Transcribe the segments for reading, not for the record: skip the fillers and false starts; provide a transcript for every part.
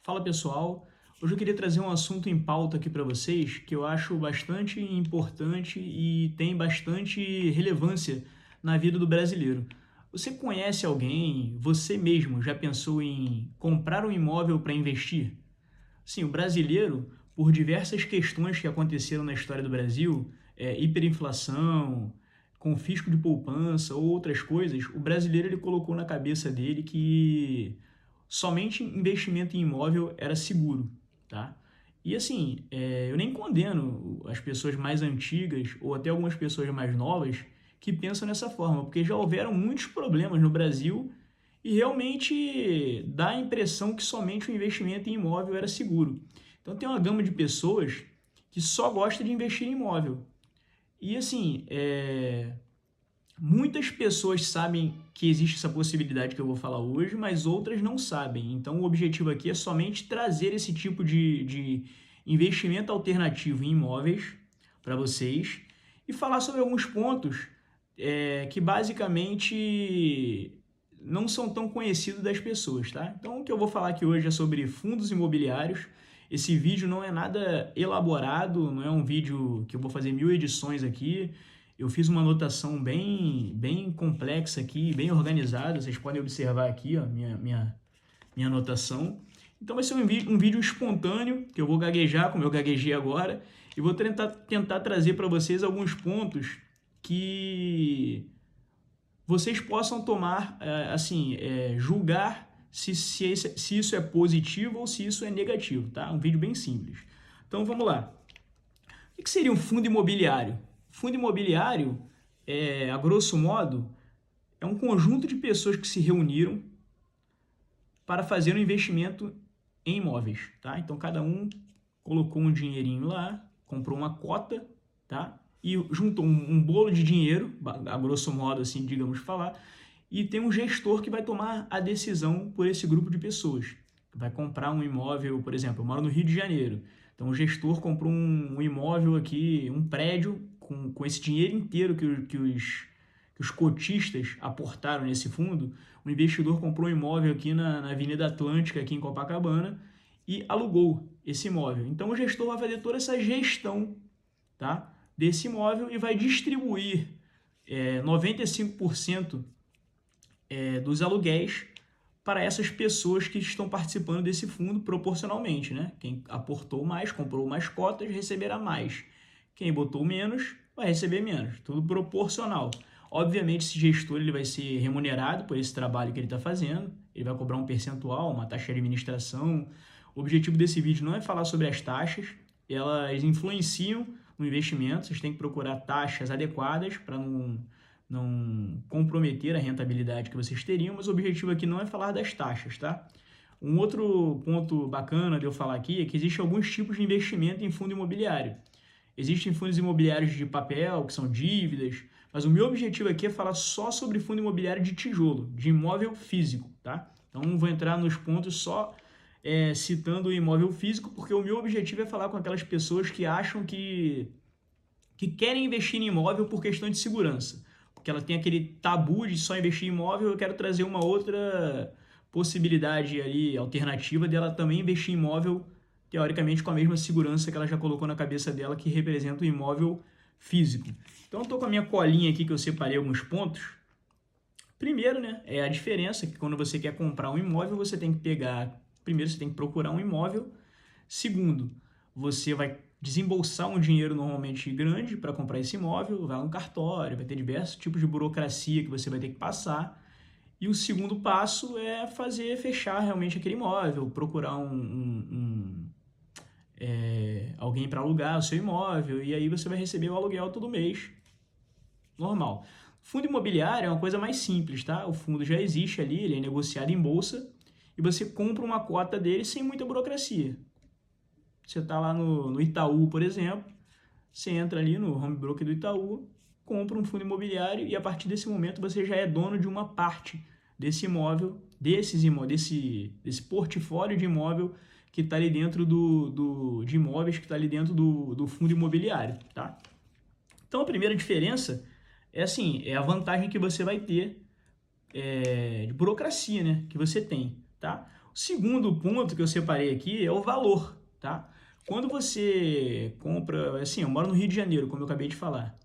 Fala pessoal, hoje eu queria trazer um assunto em pauta aqui para vocês que eu acho bastante importante e tem bastante relevância na vida do brasileiro. Você conhece alguém, você mesmo já pensou em comprar um imóvel para investir? Sim, o brasileiro, por diversas questões que aconteceram na história do Brasil, hiperinflação, confisco de poupança ou outras coisas, o brasileiro ele colocou na cabeça dele que somente investimento em imóvel era seguro, tá? E assim, eu nem condeno as pessoas mais antigas ou até algumas pessoas mais novas que pensam dessa forma, porque já houveram muitos problemas no Brasil e realmente dá a impressão que somente o investimento em imóvel era seguro. Então tem uma gama de pessoas que só gosta de investir em imóvel. E assim, muitas pessoas sabem que existe essa possibilidade que eu vou falar hoje, mas outras não sabem. Então o objetivo aqui é somente trazer esse tipo de investimento alternativo em imóveis para vocês e falar sobre alguns pontos que basicamente não são tão conhecidos das pessoas, tá? Então o que eu vou falar aqui hoje é sobre fundos imobiliários. Esse vídeo não é nada elaborado, não é um vídeo que eu vou fazer 1000 edições aqui. Eu fiz uma anotação bem complexa aqui, bem organizada. Vocês podem observar aqui, ó, minha anotação. Então vai ser um vídeo espontâneo, que eu vou gaguejar, como eu gaguejei agora, e vou tentar trazer para vocês alguns pontos que vocês possam tomar, julgar se isso é positivo ou se isso é negativo, tá? Um vídeo bem simples. Então vamos lá. O que seria um fundo imobiliário? Fundo imobiliário, a grosso modo, é um conjunto de pessoas que se reuniram para fazer um investimento em imóveis, tá? Então cada um colocou um dinheirinho lá, comprou uma cota, tá? E juntou um bolo de dinheiro, a grosso modo, assim, digamos falar, e tem um gestor que vai tomar a decisão por esse grupo de pessoas. Vai comprar um imóvel, por exemplo, eu moro no Rio de Janeiro, então o gestor comprou um imóvel aqui, um prédio, com esse dinheiro inteiro que os cotistas aportaram nesse fundo. O investidor comprou um imóvel aqui na Avenida Atlântica, aqui em Copacabana, e alugou esse imóvel. Então o gestor vai fazer toda essa gestão, tá, desse imóvel e vai distribuir 95% dos aluguéis para essas pessoas que estão participando desse fundo proporcionalmente, né? Quem aportou mais, comprou mais cotas, receberá mais. Quem botou menos, vai receber menos. Tudo proporcional. Obviamente, esse gestor ele vai ser remunerado por esse trabalho que ele está fazendo. Ele vai cobrar um percentual, uma taxa de administração. O objetivo desse vídeo não é falar sobre as taxas. Elas influenciam no investimento. Vocês têm que procurar taxas adequadas para não comprometer a rentabilidade que vocês teriam, mas o objetivo aqui não é falar das taxas, tá? Um outro ponto bacana de eu falar aqui é que existem alguns tipos de investimento em fundo imobiliário. Existem fundos imobiliários de papel, que são dívidas, mas o meu objetivo aqui é falar só sobre fundo imobiliário de tijolo, de imóvel físico, tá? Então vou entrar nos pontos só citando o imóvel físico, porque o meu objetivo é falar com aquelas pessoas que acham que querem investir em imóvel por questão de segurança, porque ela tem aquele tabu de só investir em imóvel. Eu quero trazer uma outra possibilidade ali, alternativa dela também investir em imóvel, teoricamente com a mesma segurança que ela já colocou na cabeça dela, que representa o imóvel físico. Então eu tô com a minha colinha aqui que eu separei alguns pontos. Primeiro, né, é a diferença que quando você quer comprar um imóvel, você tem que pegar, primeiro você tem que procurar um imóvel. Segundo, você vai desembolsar um dinheiro normalmente grande para comprar esse imóvel, vai a um cartório, vai ter diversos tipos de burocracia que você vai ter que passar. E o segundo passo é fechar realmente aquele imóvel, procurar alguém para alugar o seu imóvel, e aí você vai receber o aluguel todo mês, normal. Fundo imobiliário é uma coisa mais simples, tá? O fundo já existe ali, ele é negociado em bolsa, e você compra uma cota dele sem muita burocracia. Você está lá no Itaú, por exemplo, você entra ali no home broker do Itaú, compra um fundo imobiliário e a partir desse momento você já é dono de uma parte desse imóvel, desse portfólio de imóvel que está ali dentro de imóveis que está ali dentro do fundo imobiliário, tá? Então a primeira diferença é a vantagem que você vai ter de burocracia, né, que você tem, tá? O segundo ponto que eu separei aqui é o valor, tá? Quando você compra, assim, eu moro no Rio de Janeiro, como eu acabei de falar.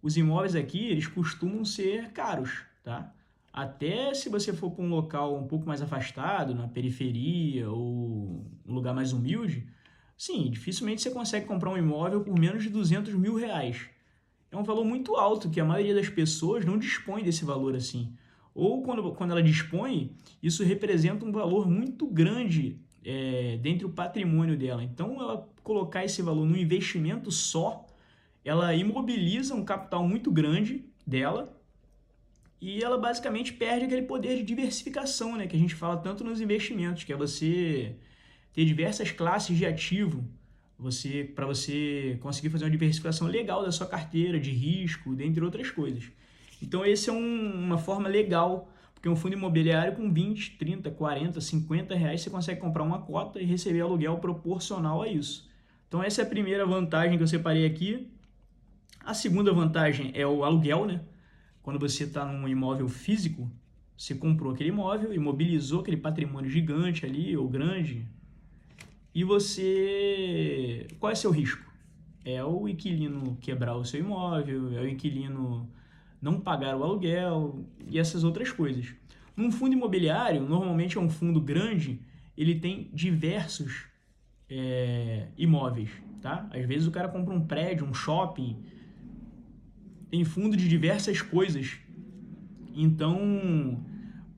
Os imóveis aqui, eles costumam ser caros, tá? Até se você for para um local um pouco mais afastado, na periferia ou um lugar mais humilde, sim, dificilmente você consegue comprar um imóvel por menos de 200 mil reais. É um valor muito alto que a maioria das pessoas não dispõe desse valor assim. Ou quando ela dispõe, isso representa um valor muito grande dentro do patrimônio dela. Então, ela colocar esse valor no investimento só, ela imobiliza um capital muito grande dela e ela basicamente perde aquele poder de diversificação, né, que a gente fala tanto nos investimentos, que é você ter diversas classes de ativo, para você conseguir fazer uma diversificação legal da sua carteira de risco, dentre outras coisas. Então, essa é uma forma legal, porque um fundo imobiliário com 20, 30, 40, 50 reais você consegue comprar uma cota e receber aluguel proporcional a isso. Então, essa é a primeira vantagem que eu separei aqui. A segunda vantagem é o aluguel, né? Quando você está num imóvel físico, você comprou aquele imóvel, imobilizou aquele patrimônio gigante ali, ou grande, e você... Qual é seu risco? É o inquilino quebrar o seu imóvel, é o inquilino não pagar o aluguel e essas outras coisas. Num fundo imobiliário, normalmente é um fundo grande, ele tem diversos imóveis, tá? Às vezes o cara compra um prédio, um shopping, tem fundo de diversas coisas. Então,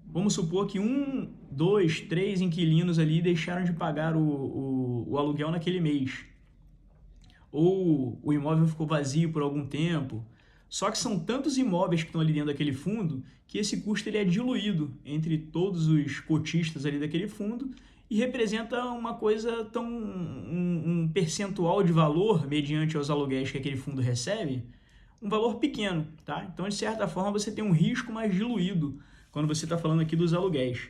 vamos supor que 1, 2, 3 inquilinos ali deixaram de pagar o aluguel naquele mês. Ou o imóvel ficou vazio por algum tempo. Só que são tantos imóveis que estão ali dentro daquele fundo que esse custo ele é diluído entre todos os cotistas ali daquele fundo e representa uma coisa tão um percentual de valor mediante os aluguéis que aquele fundo recebe, um valor pequeno, tá? Então, de certa forma, você tem um risco mais diluído quando você está falando aqui dos aluguéis.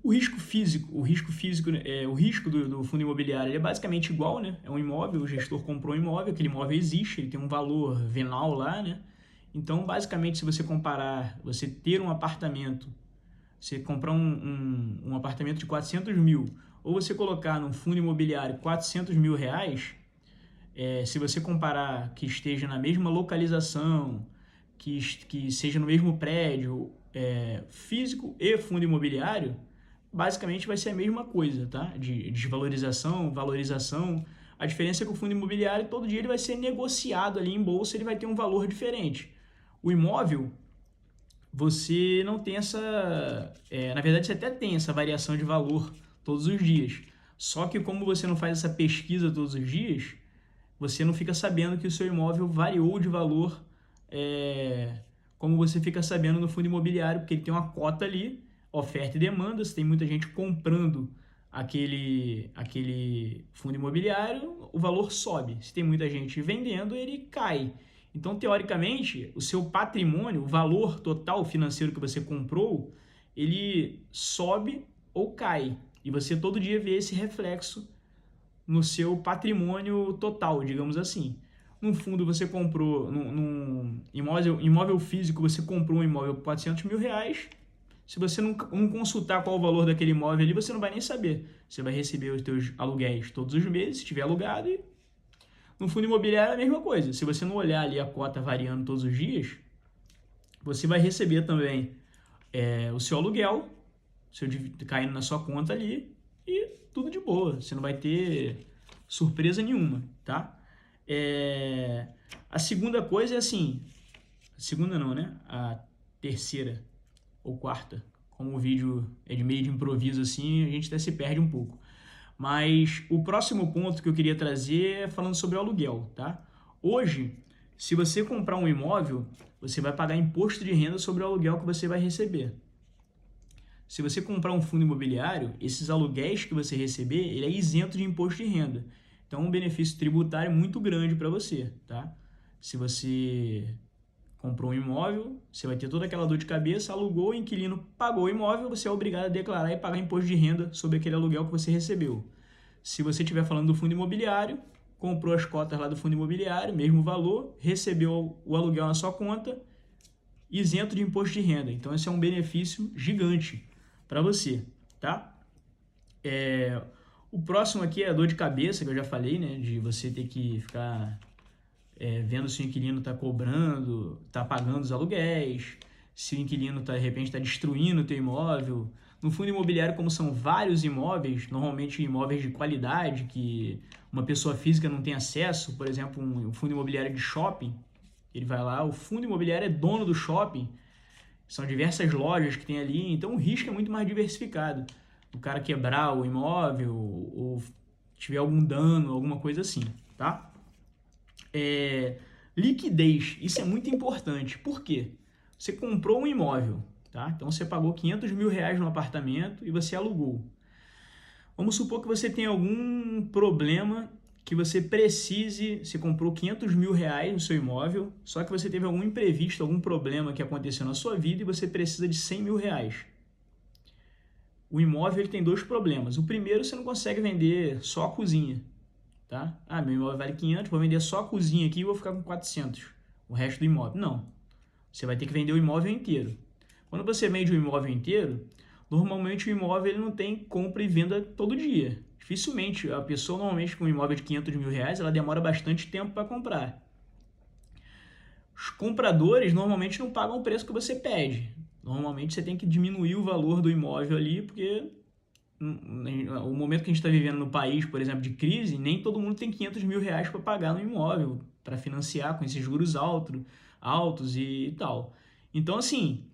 O risco do fundo imobiliário ele é basicamente igual, né? É um imóvel, o gestor comprou um imóvel, aquele imóvel existe, ele tem um valor venal lá, né? Então, basicamente, se você comparar, você ter um apartamento, você comprar um apartamento de 400 mil, ou você colocar num fundo imobiliário 400 mil reais, se você comparar que esteja na mesma localização, que seja no mesmo prédio, físico e fundo imobiliário, basicamente vai ser a mesma coisa, tá? De desvalorização, valorização. A diferença é que o fundo imobiliário, todo dia ele vai ser negociado ali em bolsa, ele vai ter um valor diferente. O imóvel, você não tem essa... na verdade, você até tem essa variação de valor todos os dias. Só que como você não faz essa pesquisa todos os dias, você não fica sabendo que o seu imóvel variou de valor, como você fica sabendo no fundo imobiliário, porque ele tem uma cota ali, oferta e demanda, se tem muita gente comprando aquele fundo imobiliário, o valor sobe. Se tem muita gente vendendo, ele cai. Então, teoricamente, o seu patrimônio, o valor total financeiro que você comprou, ele sobe ou cai. E você todo dia vê esse reflexo no seu patrimônio total, digamos assim. Num fundo você comprou, num imóvel físico, você comprou um imóvel por 400 mil reais. Se você não consultar qual o valor daquele imóvel ali, você não vai nem saber. Você vai receber os seus aluguéis todos os meses, se tiver alugado. E no fundo imobiliário é a mesma coisa. Se você não olhar ali a cota variando todos os dias, você vai receber também o seu aluguel, caindo na sua conta ali, e tudo de boa. Você não vai ter surpresa nenhuma, tá? A segunda coisa é assim... Segunda não, né? A terceira ou quarta. Como o vídeo é de meio de improviso assim, a gente até se perde um pouco. Mas o próximo ponto que eu queria trazer é falando sobre o aluguel, tá? Hoje, se você comprar um imóvel, você vai pagar imposto de renda sobre o aluguel que você vai receber. Se você comprar um fundo imobiliário, esses aluguéis que você receber, ele é isento de imposto de renda. Então, é um benefício tributário muito grande para você, tá? Se você comprou um imóvel, você vai ter toda aquela dor de cabeça, alugou, o inquilino pagou o imóvel, você é obrigado a declarar e pagar imposto de renda sobre aquele aluguel que você recebeu. Se você estiver falando do fundo imobiliário, comprou as cotas lá do fundo imobiliário, mesmo valor, recebeu o aluguel na sua conta isento de imposto de renda. Então, esse é um benefício gigante para você, tá? O próximo aqui é a dor de cabeça, que eu já falei, né? De você ter que ficar vendo se o inquilino está cobrando, está pagando os aluguéis, se o inquilino de repente está destruindo o teu imóvel. No fundo imobiliário, como são vários imóveis, normalmente imóveis de qualidade, que uma pessoa física não tem acesso, por exemplo, um fundo imobiliário de shopping, ele vai lá, o fundo imobiliário é dono do shopping, são diversas lojas que tem ali, então o risco é muito mais diversificado. O cara quebrar o imóvel ou tiver algum dano, alguma coisa assim, tá? Liquidez, isso é muito importante. Por quê? Você comprou um imóvel, tá? Então você pagou 500 mil reais no apartamento e você alugou. Vamos supor que você tenha algum problema que você precise, você comprou 500 mil reais no seu imóvel, só que você teve algum imprevisto, algum problema que aconteceu na sua vida e você precisa de 100 mil reais. O imóvel ele tem dois problemas. O primeiro, você não consegue vender só a cozinha, tá? Meu imóvel vale 500, vou vender só a cozinha aqui e vou ficar com 400, o resto do imóvel. Não, você vai ter que vender o imóvel inteiro. Quando você vende o imóvel inteiro, normalmente o imóvel ele não tem compra e venda todo dia. Dificilmente, a pessoa normalmente com um imóvel de 500 mil reais, ela demora bastante tempo para comprar. Os compradores normalmente não pagam o preço que você pede. Normalmente você tem que diminuir o valor do imóvel ali, porque o momento que a gente está vivendo no país, por exemplo, de crise, nem todo mundo tem 500 mil reais para pagar no imóvel, para financiar com esses juros altos e tal. Então, assim,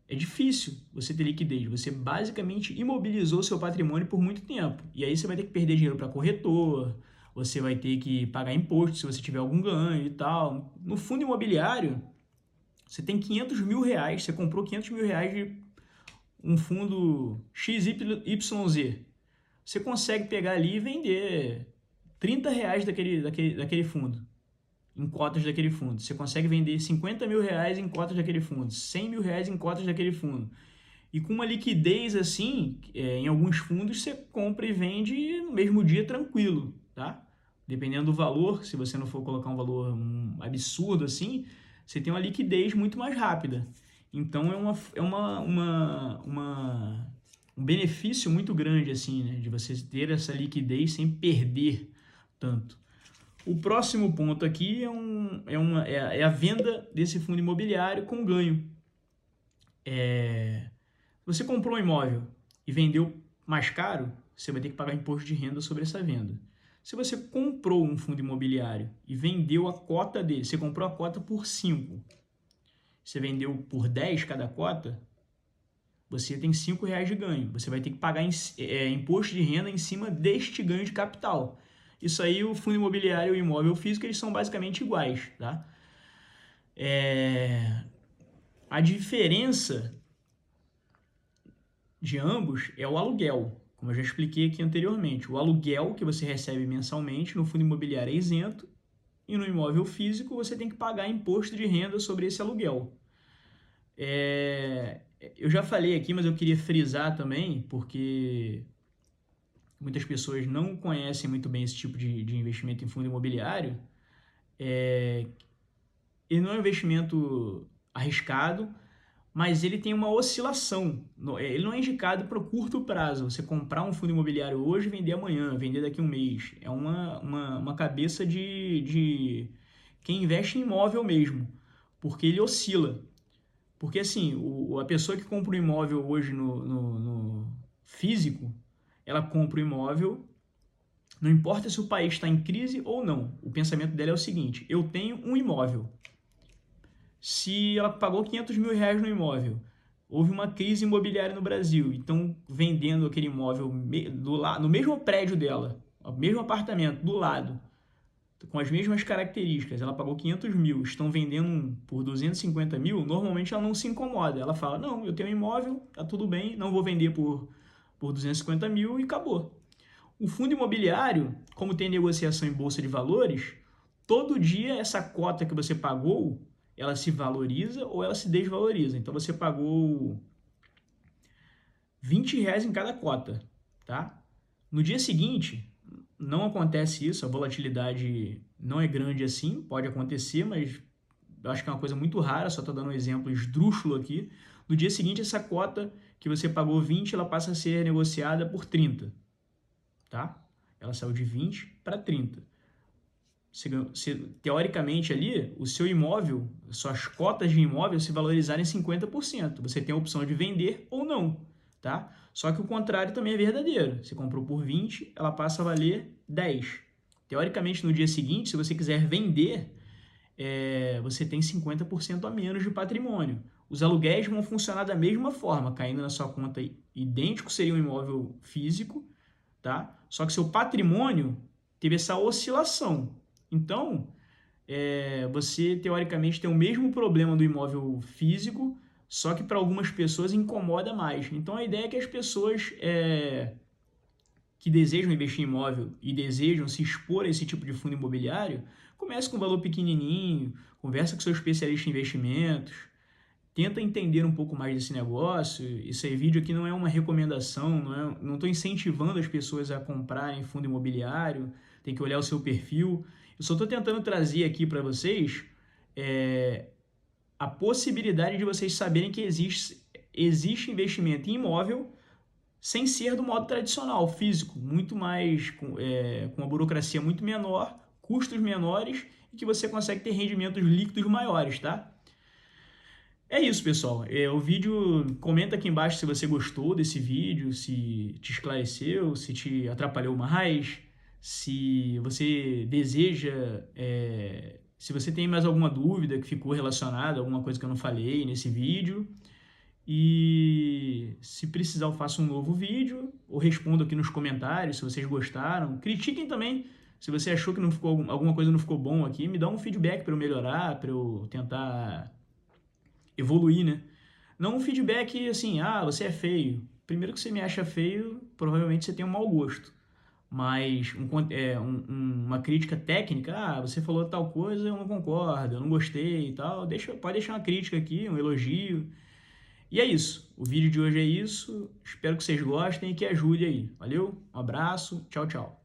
é difícil você ter liquidez. Você basicamente imobilizou seu patrimônio por muito tempo. E aí você vai ter que perder dinheiro para corretor, você vai ter que pagar imposto se você tiver algum ganho e tal. No fundo imobiliário, você tem 500 mil reais, você comprou 500 mil reais de um fundo XYZ. Você consegue pegar ali e vender 30 reais daquele fundo, em cotas daquele fundo. Você consegue vender 50 mil reais em cotas daquele fundo, 100 mil reais em cotas daquele fundo. E com uma liquidez assim, em alguns fundos, você compra e vende no mesmo dia tranquilo, tá? Dependendo do valor, se você não for colocar um valor absurdo assim, você tem uma liquidez muito mais rápida. Então um benefício muito grande assim, né, de você ter essa liquidez sem perder tanto. O próximo ponto aqui é a venda desse fundo imobiliário com ganho. Você comprou um imóvel e vendeu mais caro, você vai ter que pagar imposto de renda sobre essa venda. Se você comprou um fundo imobiliário e vendeu a cota dele, você comprou a cota por 5, você vendeu por 10 cada cota, você tem 5 reais de ganho. Você vai ter que pagar imposto de renda em cima deste ganho de capital. Isso aí, o fundo imobiliário e o imóvel físico, eles são basicamente iguais, tá? A diferença de ambos é o aluguel, como eu já expliquei aqui anteriormente. O aluguel que você recebe mensalmente no fundo imobiliário é isento e no imóvel físico você tem que pagar imposto de renda sobre esse aluguel. Eu já falei aqui, mas eu queria frisar também, porque muitas pessoas não conhecem muito bem esse tipo de investimento em fundo imobiliário. Ele não é um investimento arriscado, mas ele tem uma oscilação. Ele não é indicado para o curto prazo. Você comprar um fundo imobiliário hoje e vender amanhã, vender daqui a um mês. É uma cabeça de quem investe em imóvel mesmo, porque ele oscila. Porque assim, a pessoa que compra um imóvel hoje no físico, ela compra o imóvel, não importa se o país está em crise ou não. O pensamento dela é o seguinte: eu tenho um imóvel. Se ela pagou 500 mil reais no imóvel, houve uma crise imobiliária no Brasil, então vendendo aquele imóvel no mesmo prédio dela, o mesmo apartamento do lado, com as mesmas características, ela pagou 500 mil, estão vendendo por 250 mil, normalmente ela não se incomoda. Ela fala, não, eu tenho um imóvel, tá tudo bem, não vou vender por 250 mil e acabou. O fundo imobiliário, como tem negociação em bolsa de valores, todo dia essa cota que você pagou, ela se valoriza ou ela se desvaloriza. Então você pagou 20 reais em cada cota, tá? No dia seguinte, não acontece isso, a volatilidade não é grande assim, pode acontecer, mas eu acho que é uma coisa muito rara, só estou dando um exemplo esdrúxulo aqui. No dia seguinte, essa cota que você pagou 20, ela passa a ser negociada por 30, tá? Ela saiu de 20 para 30. Teoricamente ali, o seu imóvel, suas cotas de imóvel se valorizarem 50%. Você tem a opção de vender ou não, tá? Só que o contrário também é verdadeiro. Você comprou por 20, ela passa a valer 10. Teoricamente, no dia seguinte, se você quiser vender, você tem 50% a menos de patrimônio. Os aluguéis vão funcionar da mesma forma, caindo na sua conta idêntico seria um imóvel físico, tá? Só que seu patrimônio teve essa oscilação. Então, você teoricamente tem o mesmo problema do imóvel físico, só que para algumas pessoas incomoda mais. Então, a ideia é que as pessoas que desejam investir em imóvel e desejam se expor a esse tipo de fundo imobiliário, comece com um valor pequenininho, conversa com seu especialista em investimentos, tenta entender um pouco mais desse negócio. Isso aí, vídeo aqui não é uma recomendação, não estou incentivando as pessoas a comprarem fundo imobiliário, tem que olhar o seu perfil. Eu só estou tentando trazer aqui para vocês a possibilidade de vocês saberem que existe investimento em imóvel sem ser do modo tradicional, físico, muito mais, com uma burocracia muito menor, custos menores e que você consegue ter rendimentos líquidos maiores, tá? É isso, pessoal. O vídeo, comenta aqui embaixo se você gostou desse vídeo, se te esclareceu, se te atrapalhou mais, se você deseja, se você tem mais alguma dúvida que ficou relacionada a alguma coisa que eu não falei nesse vídeo. E se precisar eu faço um novo vídeo ou respondo aqui nos comentários se vocês gostaram. Critiquem também se você achou que não ficou, alguma coisa não ficou bom aqui, me dá um feedback para eu melhorar, para eu tentar evoluir, né? Não um feedback assim, você é feio. Primeiro que você me acha feio, provavelmente você tem um mau gosto. Mas uma crítica técnica, você falou tal coisa, eu não concordo, eu não gostei e tal, pode deixar uma crítica aqui, um elogio. E é isso. O vídeo de hoje é isso. Espero que vocês gostem e que ajude aí. Valeu? Um abraço. Tchau, tchau.